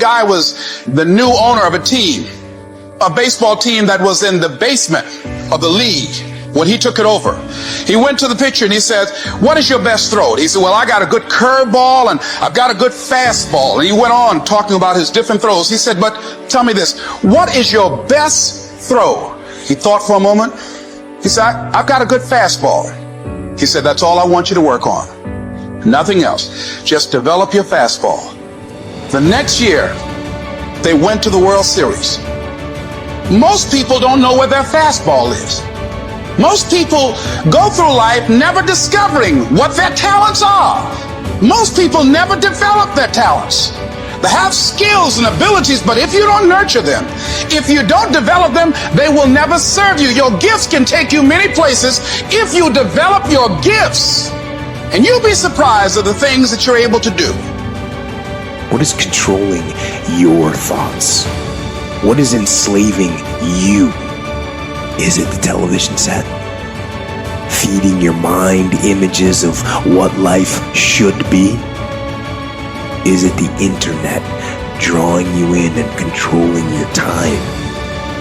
guy was the new owner of a team, a baseball team that was in the basement of the league when he took it over. He went to the pitcher and he said, what is your best throw? He said, well, I got a good curveball and I've got a good fastball. And he went on talking about his different throws. He said, but tell me this, what is your best throw? He thought for a moment. He said, I've got a good fastball. He said, that's all I want you to work on. Nothing else. Just develop your fastball. The next year, they went to the World Series. Most people don't know where their fastball is. Most people go through life never discovering what their talents are. Most people never develop their talents. They have skills and abilities, but if you don't nurture them, if you don't develop them, they will never serve you. Your gifts can take you many places if you develop your gifts. And you'll be surprised at the things that you're able to do. What is controlling your thoughts? What is enslaving you? Is it the television set? Feeding your mind images of what life should be? Is it the internet drawing you in and controlling your time?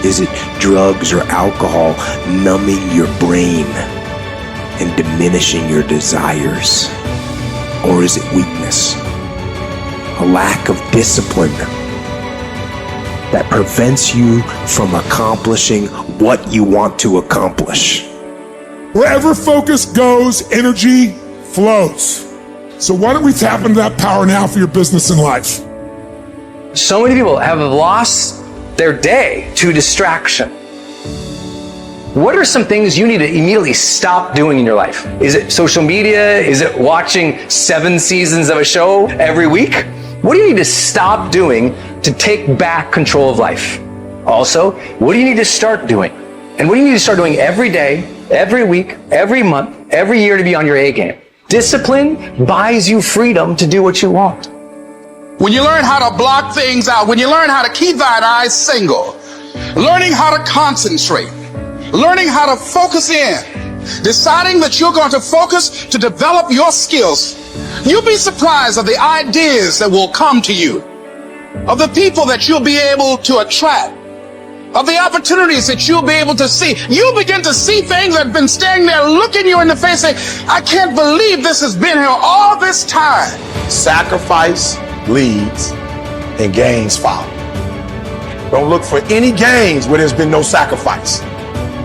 Is it drugs or alcohol numbing your brain and diminishing your desires? Or is it weakness? A lack of discipline that prevents you from accomplishing what you want to accomplish. Wherever focus goes, energy flows. So why don't we tap into that power now for your business and life? So many people have lost their day to distraction. What are some things you need to immediately stop doing in your life? Is it social media? Is it watching 7 seasons of a show every week? What do you need to stop doing to take back control of life? Also, what do you need to start doing? And what do you need to start doing every day, every week, every month, every year to be on your A game? Discipline buys you freedom to do what you want. When you learn how to block things out, when you learn how to keep thine eyes single, learning how to concentrate, learning how to focus in, deciding that you're going to focus to develop your skills, you'll be surprised of the ideas that will come to you, of the people that you'll be able to attract, of the opportunities that you'll be able to see. You'll begin to see things that have been standing there looking you in the face saying, I can't believe this has been here all this time. Sacrifice leads and gains follow. Don't look for any gains where there's been no sacrifice.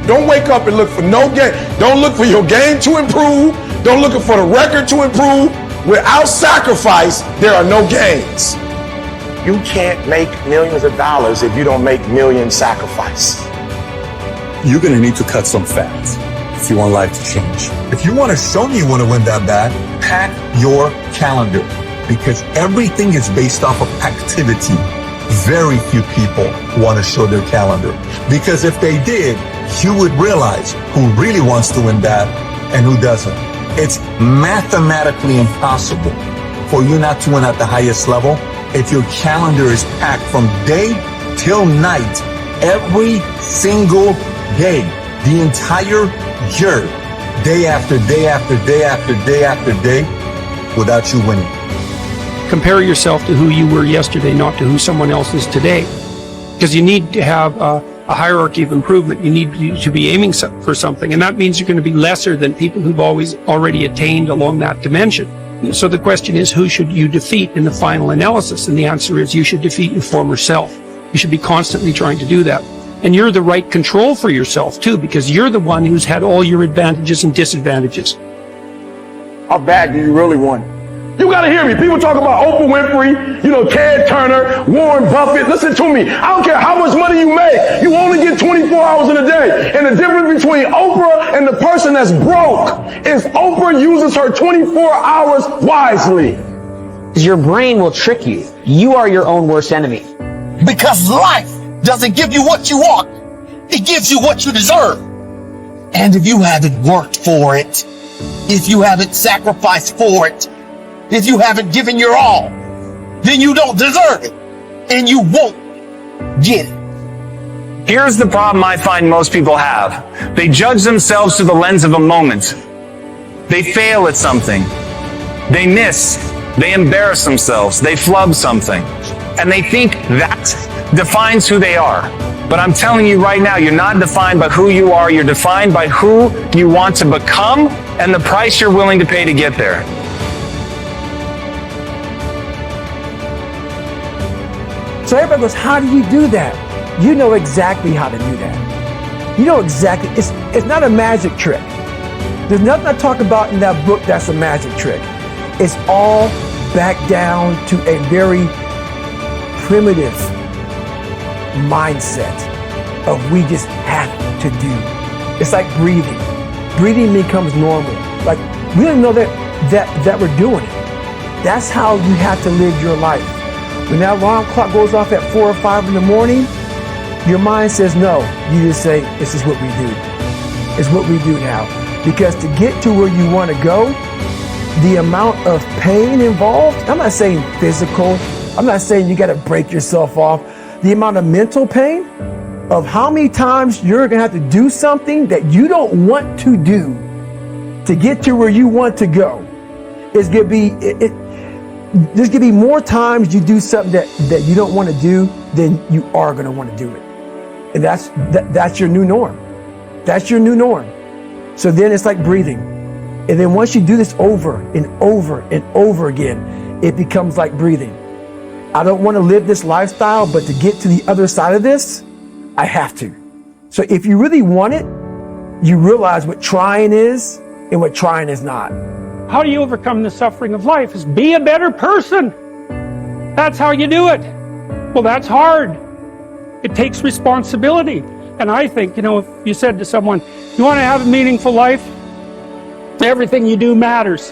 Don't wake up and look for no gain. Don't look for your game to improve. Don't look for the record to improve. Without sacrifice, there are no gains. You can't make millions of dollars if you don't make millions sacrifice. You're going to need to cut some fat if you want life to change. If you want to show me you want to win that bad, pack your calendar, because everything is based off of activity. Very few people want to show their calendar, because if they did, you would realize who really wants to win that and who doesn't. It's mathematically impossible for you not to win at the highest level if your calendar is packed from day till night, every single day, the entire year, day after day after day after day after day, without you winning. Compare yourself to who you were yesterday, not to who someone else is today. Because you need to have a hierarchy of improvement. You need to be aiming for something. And that means you're going to be lesser than people who've already attained along that dimension. So the question is, who should you defeat in the final analysis? And the answer is, you should defeat your former self. You should be constantly trying to do that. And you're the right control for yourself too, because you're the one who's had all your advantages and disadvantages. How bad do you really want it? You gotta hear me. People talk about Oprah Winfrey, Ted Turner, Warren Buffett. Listen to me. I don't care how much money you make. You only get 24 hours in a day. And the difference between Oprah and the person that's broke is Oprah uses her 24 hours wisely. Your brain will trick you. You are your own worst enemy. Because life doesn't give you what you want. It gives you what you deserve. And if you haven't worked for it, if you haven't sacrificed for it, if you haven't given your all, then you don't deserve it, and you won't get it. Here's the problem I find most people have. They judge themselves through the lens of a moment. They fail at something. They miss. They embarrass themselves. They flub something. and they think that defines who they are. But I'm telling you right now, you're not defined by who you are. You're defined by who you want to become and the price you're willing to pay to get there. So everybody goes, how do you do that? You know exactly how to do that. You know exactly. It's not a magic trick. There's nothing I talk about in that book that's a magic trick. It's all back down to a very primitive mindset of we just have to do. It's like breathing. Breathing becomes normal. Like we don't know that we're doing it. That's how you have to live your life. When that alarm clock goes off at 4 or 5 in the morning, your mind says no. You just say, this is what we do. It's what we do now. Because to get to where you want to go, the amount of pain involved, I'm not saying physical, I'm not saying you got to break yourself off. The amount of mental pain of how many times you're going to have to do something that you don't want to do to get to where you want to go is going to be, there's going to be more times you do something that you don't want to do than you are going to want to do it. And that's your new norm. That's your new norm. So then it's like breathing. And then once you do this over and over and over again, it becomes like breathing. I don't want to live this lifestyle, but to get to the other side of this, I have to. So if you really want it, you realize what trying is and what trying is not. How do you overcome the suffering of life? Is be a better person. That's how you do it. Well, that's hard. It takes responsibility. And I think, if you said to someone, you want to have a meaningful life? Everything you do matters.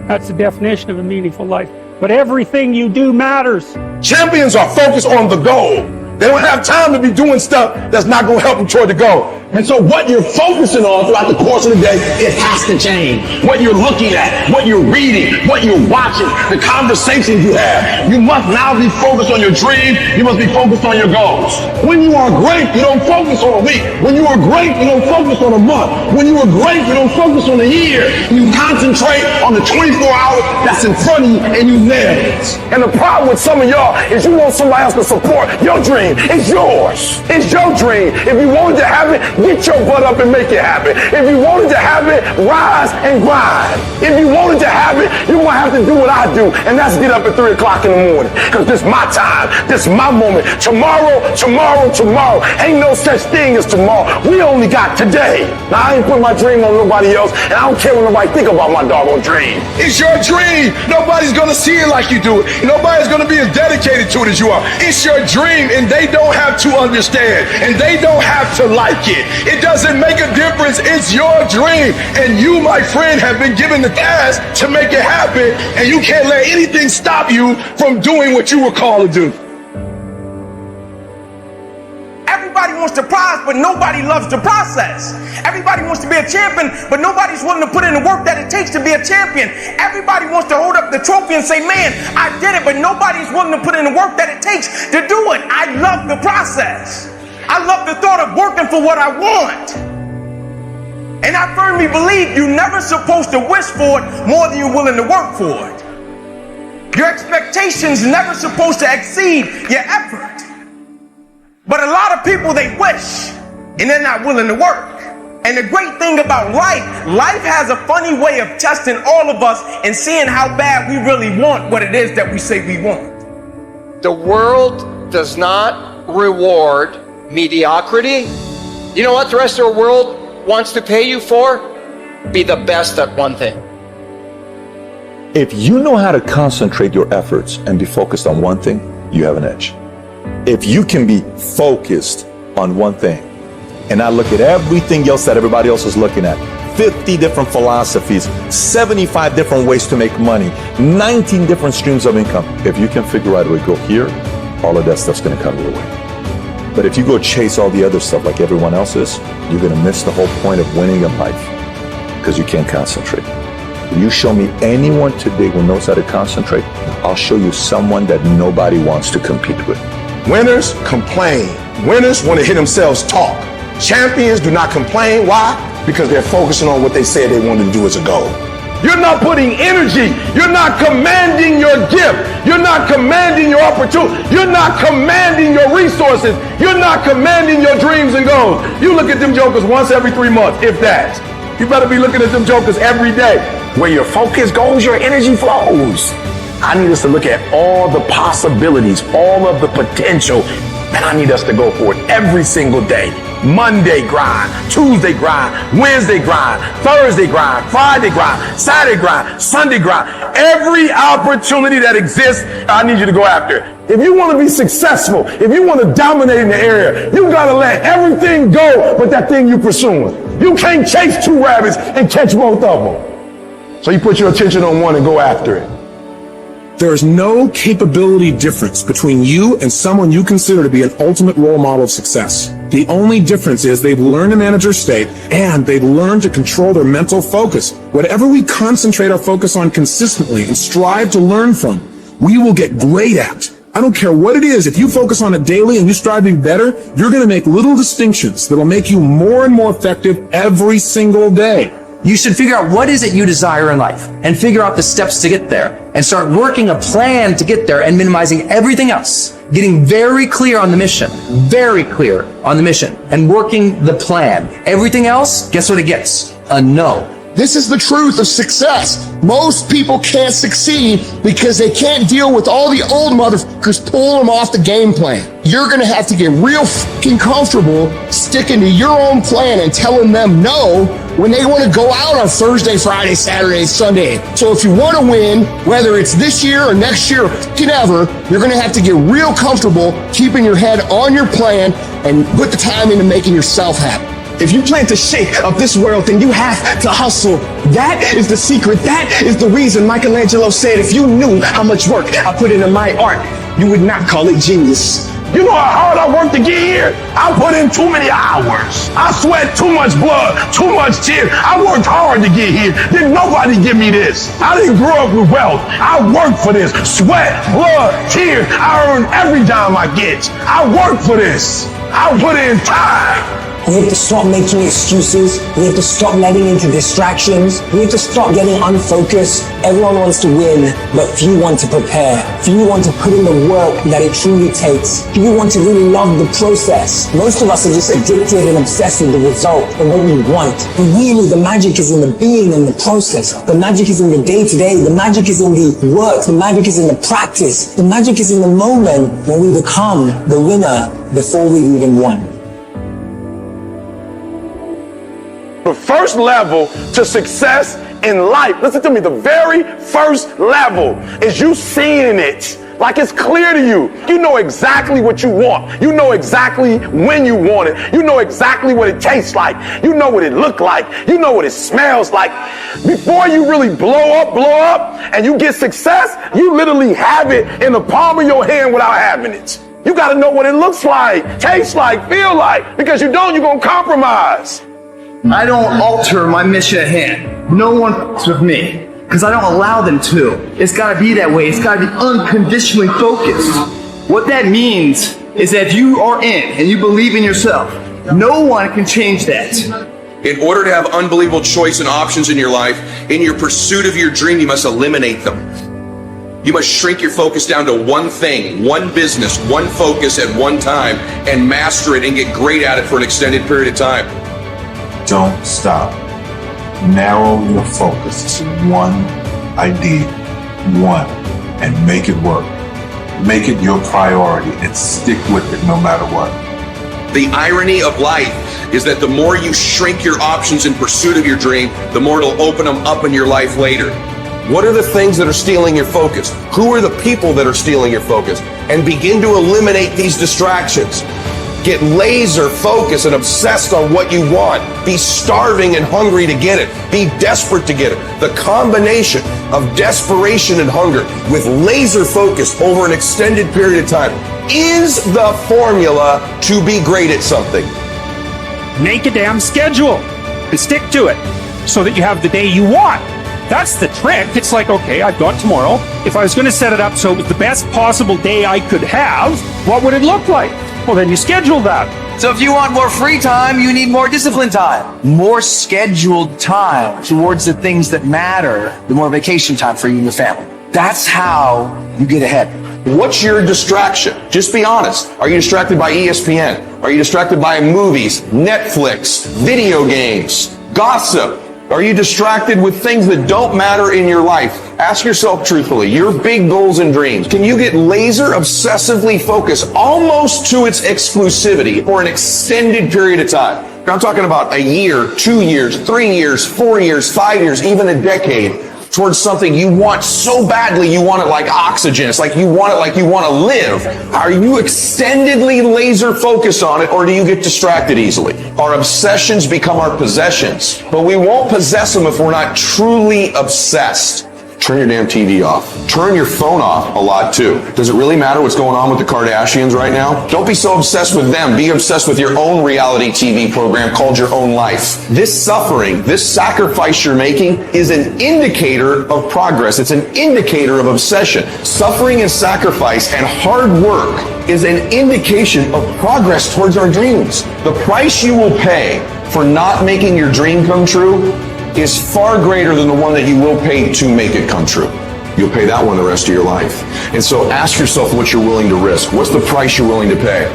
That's the definition of a meaningful life. But everything you do matters. Champions are focused on the goal. They don't have time to be doing stuff that's not going to help them toward the goal. And so what you're focusing on throughout the course of the day, it has to change. What you're looking at, what you're reading, what you're watching, the conversations you have. You must now be focused on your dream. You must be focused on your goals. When you are great, you don't focus on a week. When you are great, you don't focus on a month. When you are great, you don't focus on a year. You concentrate on the 24 hours that's in front of you and you nail it. And the problem with some of y'all is you want somebody else to support your dream. It's yours. It's your dream. If you wanted to have it, get your butt up and make it happen. If you wanted to have it, rise and grind. If you wanted to have it, you're going to have to do what I do, and that's get up at 3 o'clock in the morning. Because this is my time. This is my moment. Tomorrow. Ain't no such thing as tomorrow. We only got today. Now, I ain't put my dream on nobody else, and I don't care what nobody think about my doggone dream. It's your dream. Nobody's going to see it like you do it. Nobody's going to be as dedicated to it as you are. It's your dream, and they don't have to understand, and they don't have to like it. It doesn't make a difference. It's your dream. And you, my friend, have been given the task to make it happen. And you can't let anything stop you from doing what you were called to do. Everybody wants the prize, but nobody loves the process. Everybody wants to be a champion, but nobody's willing to put in the work that it takes to be a champion. Everybody wants to hold up the trophy and say, man, I did it, but nobody's willing to put in the work that it takes to do it. I love the process. I love the thought of working for what I want. And I firmly believe you're never supposed to wish for it more than you're willing to work for it. Your expectations never supposed to exceed your effort. But a lot of people, they wish and they're not willing to work. And the great thing about life has a funny way of testing all of us and seeing how bad we really want what it is that we say we want. The world does not reward mediocrity. You know what the rest of the world wants to pay you for? Be the best at one thing. If you know how to concentrate your efforts and be focused on one thing, you have an edge. If you can be focused on one thing and not look at everything else that everybody else is looking at, 50 different philosophies, 75 different ways to make money, 19 different streams of income. If you can figure out a way to go here, all of that stuff's going to come your way. But if you go chase all the other stuff like everyone else is, you're going to miss the whole point of winning in life because you can't concentrate. If you show me anyone today who knows how to concentrate, I'll show you someone that nobody wants to compete with. Winners complain. Winners want to hear themselves talk. Champions do not complain. Why? Because they're focusing on what they said they wanted to do as a goal. You're not putting energy. You're not commanding your gift. You're not commanding your opportunity. You're not commanding your resources. You're not commanding your dreams and goals. You look at them jokers once every 3 months, if that. You better be looking at them jokers every day. Where your focus goes, your energy flows. I need us to look at all the possibilities, all of the potential, and I need us to go for it every single day. Monday grind, Tuesday grind, Wednesday grind, Thursday grind, Friday grind, Saturday grind, Sunday grind. Every opportunity that exists, I need you to go after it. If you want to be successful, if you want to dominate in the area, you got to let everything go but that thing you're pursuing. You can't chase 2 rabbits and catch both of them. So you put your attention on one and go after it. There is no capability difference between you and someone you consider to be an ultimate role model of success. The only difference is they've learned to manage their state and they've learned to control their mental focus. Whatever we concentrate our focus on consistently and strive to learn from, we will get great at. I don't care what it is. If you focus on it daily and you strive to be better, you're going to make little distinctions that'll make you more and more effective every single day. You should figure out what is it you desire in life and figure out the steps to get there and start working a plan to get there and minimizing everything else. Getting very clear on the mission, and working the plan. Everything else, guess what it gets? A no. This is the truth of success. Most people can't succeed because they can't deal with all the old motherfuckers pulling them off the game plan. You're gonna have to get real fucking comfortable sticking to your own plan and telling them no when they want to go out on Thursday, Friday, Saturday, Sunday. So if you want to win, whether it's this year or next year or fucking ever, you're gonna have to get real comfortable keeping your head on your plan and put the time into making yourself happy. If you plan to shake up this world, then you have to hustle. That is the secret. That is the reason Michelangelo said, if you knew how much work I put into my art, you would not call it genius. You know how hard I worked to get here? I put in too many hours. I sweat too much blood, too much tears. I worked hard to get here. Didn't nobody give me this. I didn't grow up with wealth. I worked for this. Sweat, blood, tears. I earn every dime I get. I worked for this. I put in time. We have to stop making excuses. We have to stop letting into distractions. We have to stop getting unfocused. Everyone wants to win, but few want to prepare. Few want to put in the work that it truly takes. Few want to really love the process. Most of us are just addicted and obsessed with the result and what we want. And really, the magic is in the being and the process. The magic is in the day-to-day. The magic is in the work. The magic is in the practice. The magic is in the moment when we become the winner before we even won. The first level to success in life, listen to me, the very first level is you seeing it like it's clear to you. You know exactly what you want. You know exactly when you want it. You know exactly what it tastes like. You know what it looks like. You know what it smells like. Before you really blow up, and you get success, you literally have it in the palm of your hand without having it. You got to know what it looks like, tastes like, feel like, because you don't, you're going to compromise. I don't alter my mission at hand. No one fucks with me, because I don't allow them to. It's got to be that way. It's got to be unconditionally focused. What that means is that if you are in and you believe in yourself, no one can change that. In order to have unbelievable choice and options in your life, in your pursuit of your dream, you must eliminate them. You must shrink your focus down to one thing, one business, one focus at one time, and master it and get great at it for an extended period of time. Don't stop. Narrow your focus to one idea, and make it work. Make it your priority and stick with it no matter what. The irony of life is that the more you shrink your options in pursuit of your dream, the more it'll open them up in your life later. What are the things that are stealing your focus? Who are the people that are stealing your focus? And begin to eliminate these distractions. Get laser focused and obsessed on what you want. Be starving and hungry to get it. Be desperate to get it. The combination of desperation and hunger with laser focus over an extended period of time is the formula to be great at something. Make a damn schedule and stick to it so that you have the day you want. That's the trick. It's like, okay, I've got tomorrow. If I was going to set it up so it was the best possible day I could have, what would it look like? Well, then you schedule that. So if you want more free time, you need more disciplined time. More scheduled time towards the things that matter, the more vacation time for you and your family. That's how you get ahead. What's your distraction? Just be honest. Are you distracted by ESPN? Are you distracted by movies, Netflix, video games, gossip? Are you distracted with things that don't matter in your life? Ask yourself truthfully, your big goals and dreams. Can you get laser obsessively focused almost to its exclusivity for an extended period of time? I'm talking about a year, 2 years, 3 years, 4 years, 5 years, even a decade towards something you want so badly, you want it like oxygen. It's like you want it like you want to live. Are you extendedly laser focused on it, or do you get distracted easily? Our obsessions become our possessions, but we won't possess them if we're not truly obsessed. Turn your damn TV off. Turn your phone off a lot too. Does it really matter what's going on with the Kardashians right now? Don't be so obsessed with them. Be obsessed with your own reality TV program called your own life. This suffering, this sacrifice you're making is an indicator of progress. It's an indicator of obsession. Suffering and sacrifice and hard work is an indication of progress towards our dreams. The price you will pay for not making your dream come true is far greater than the one that you will pay to make it come true. You'll pay that one the rest of your life. And so ask yourself what you're willing to risk. What's the price you're willing to pay?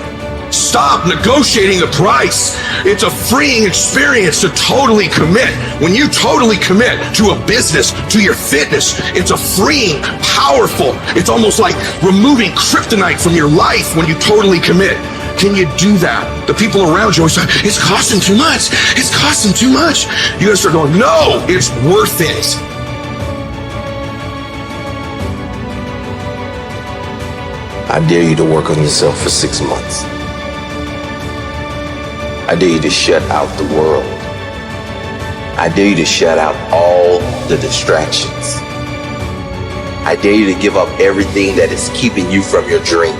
Stop negotiating the price. It's a freeing experience to totally commit. When you totally commit to a business, to your fitness, it's a freeing, powerful, it's almost like removing kryptonite from your life when you totally commit. Can you do that? The people around you always say, it's costing too much. It's costing too much. You gotta start going, no, it's worth it. I dare you to work on yourself for 6 months. I dare you to shut out the world. I dare you to shut out all the distractions. I dare you to give up everything that is keeping you from your dream.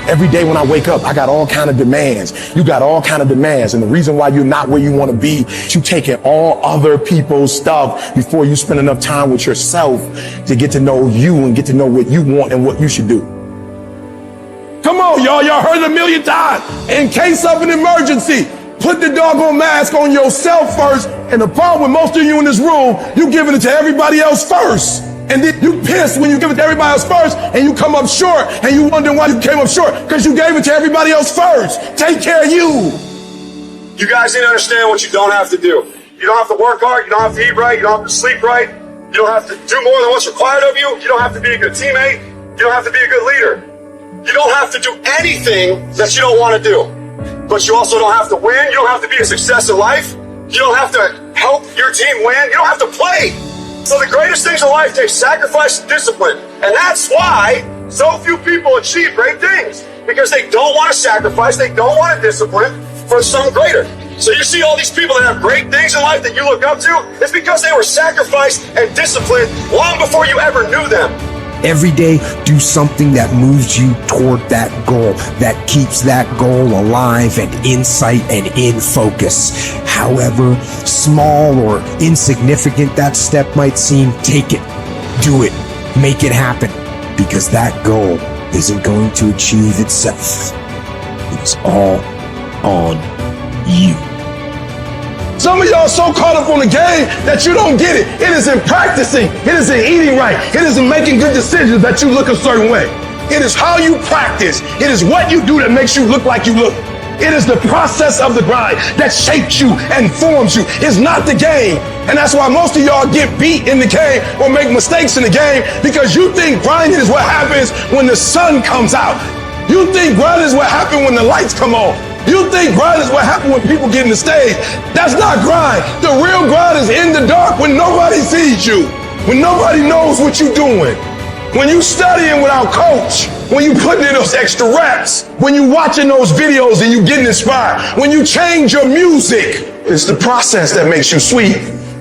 Every day when I wake up, I got all kind of demands. You got all kind of demands. And the reason why you're not where you want to be, you taking all other people's stuff before you spend enough time with yourself to get to know you and get to know what you want and what you should do. Come on, y'all. Y'all heard it a million times. In case of an emergency, put the doggone mask on yourself first. And the problem with most of you in this room, you giving it to everybody else first. And then you pissed when you give it to everybody else first, and you come up short, and you wonder why you came up short, because you gave it to everybody else first. Take care of you. You guys need to understand what you don't have to do. You don't have to work hard, you don't have to eat right, you don't have to sleep right, you don't have to do more than what's required of you, you don't have to be a good teammate, you don't have to be a good leader. You don't have to do anything that you don't want to do. But you also don't have to win, you don't have to be a success in life, you don't have to help your team win, you don't have to play. So the greatest things in life take sacrifice and discipline. And that's why so few people achieve great things. Because they don't want to sacrifice, they don't want to discipline for something greater. So you see all these people that have great things in life that you look up to, it's because they were sacrificed and disciplined long before you ever knew them. Every day, do something that moves you toward that goal, that keeps that goal alive and in sight and in focus. However small or insignificant that step might seem, take it, do it, make it happen, because that goal isn't going to achieve itself. It's all on you. Some of y'all so caught up on the game that you don't get it. It is in practicing. It is in eating right. It is in making good decisions that you look a certain way. It is how you practice. It is what you do that makes you look like you look. It is the process of the grind that shapes you and forms you. It's not the game. And that's why most of y'all get beat in the game or make mistakes in the game, because you think grinding is what happens when the sun comes out. You think grinding is what happens when the lights come on. You think grind is what happens when people get in the stage. That's not grind. The real grind is in the dark when nobody sees you, when nobody knows what you're doing, when you studying without coach, when you putting in those extra reps, when you watching those videos and you getting inspired, when you change your music. It's the process that makes you sweet.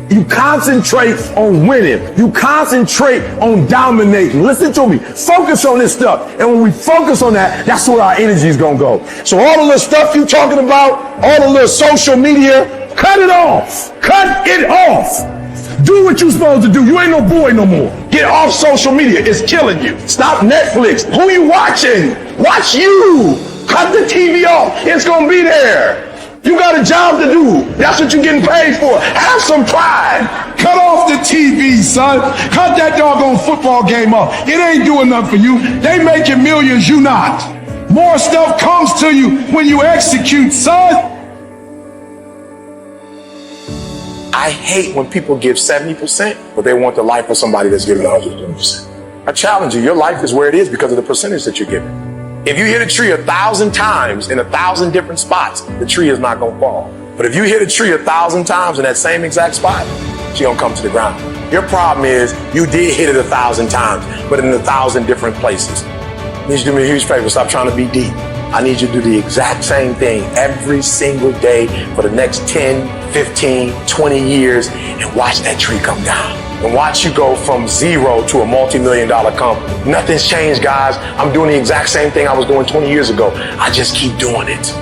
You concentrate on winning. You concentrate on dominating. Listen to me. Focus on this stuff. And when we focus on that, that's where our energy is going to go. So all the little stuff you talking about, all the little social media, cut it off. Cut it off. Do what you're supposed to do. You ain't no boy no more. Get off social media. It's killing you. Stop Netflix. Who you watching? Watch you. Cut the TV off. It's gonna be there. You got a job to do. That's what you're getting paid for. Have some pride. Cut off the TV, son. Cut that doggone football game off. It ain't doing nothing for you. They making millions, you not. More stuff comes to you when you execute, son. I hate when people give 70%, but they want the life of somebody that's giving 120%. I challenge you, your life is where it is because of the percentage that you're giving. If you hit a tree 1,000 times in 1,000 different spots, the tree is not gonna fall. But if you hit a tree 1,000 times in that same exact spot, she gonna come to the ground. Your problem is you did hit it 1,000 times, but in 1,000 different places. I need you to do me a huge favor, stop trying to be deep. I need you to do the exact same thing every single day for the next 10, 15, 20 years and watch that tree come down. And watch you go from zero to a multi-million-dollar company. Nothing's changed, guys. I'm doing the exact same thing I was doing 20 years ago. I just keep doing it.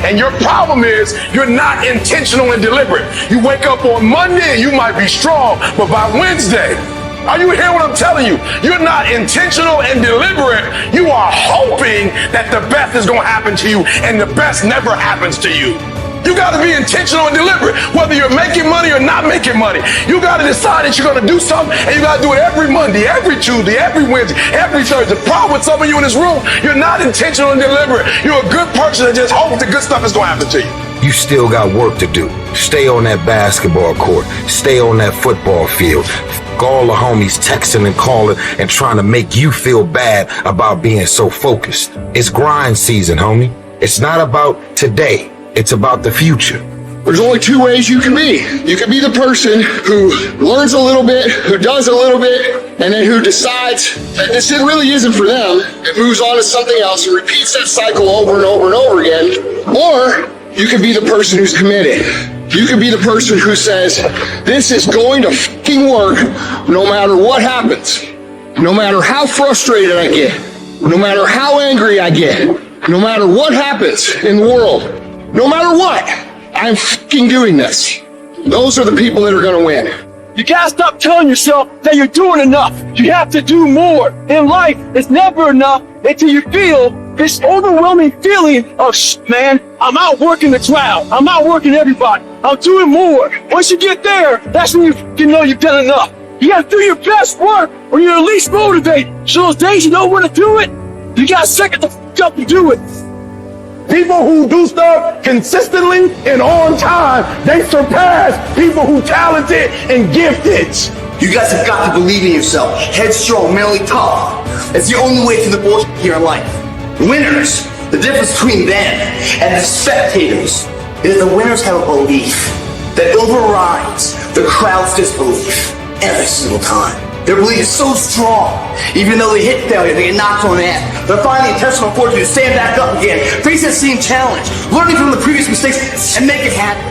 And your problem is you're not intentional and deliberate. You wake up on Monday and you might be strong, but by Wednesday, are you hearing what I'm telling you? You're not intentional and deliberate. You are hoping that the best is going to happen to you, and the best never happens to you. You got to be intentional and deliberate, whether you're making money or not making money. You got to decide that you're going to do something, and you got to do it every Monday, every Tuesday, every Wednesday, every Thursday. The problem with some of you in this room, you're not intentional and deliberate. You're a good person that just hopes the good stuff is going to happen to you. You still got work to do. Stay on that basketball court. Stay on that football field. All the homies texting and calling and trying to make you feel bad about being so focused. It's grind season, homie. It's not about today. It's about the future. There's only two ways you can be. You can be the person who learns a little bit, who does a little bit, and then who decides that this really isn't for them and moves on to something else and repeats that cycle over and over and over again. Or you can be the person who's committed. You can be the person who says, this is going to fucking work no matter what happens. No matter how frustrated I get. No matter how angry I get. No matter what happens in the world. No matter what, I'm fucking doing this. Those are the people that are gonna win. You gotta stop telling yourself that you're doing enough. You have to do more. In life, it's never enough until you feel this overwhelming feeling of, man, I'm outworking the crowd. I'm outworking everybody. I'm doing more. Once you get there, that's when you know you've done enough. You gotta do your best work when you're at least motivated. So those days you don't want to do it, you gotta suck it the f*** up and do it. People who do stuff consistently and on time, they surpass people who talented and gifted. You guys have got to believe in yourself. Headstrong, mentally tough. It's the only way through the bullshit here in life. Winners, the difference between them and the spectators is the winners have a belief that overrides the crowd's disbelief every single time. Their belief is so strong, even though they hit failure, they get knocked on the head. They're finding the intentional fortitude to stand back up again, face that same challenge, learning from the previous mistakes, and make it happen.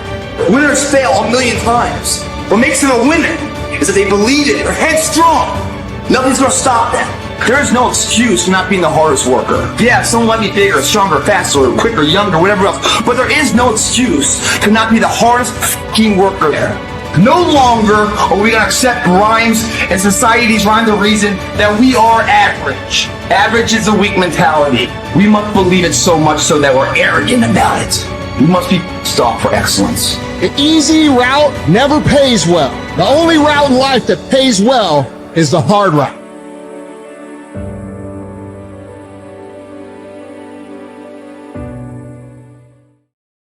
Winners fail a million times. What makes them a winner is that they believe it, they're headstrong. Nothing's gonna stop them. There is no excuse for not being the hardest worker. Yeah, someone might be bigger, stronger, faster, quicker, younger, whatever else, but there is no excuse to not be the hardest f***ing worker there. No longer are we going to accept rhymes and society's rhyme the reason that we are average. Average is a weak mentality. We must believe it so much so that we're arrogant about it. We must be stopped for excellence. The easy route never pays well. The only route in life that pays well is the hard route.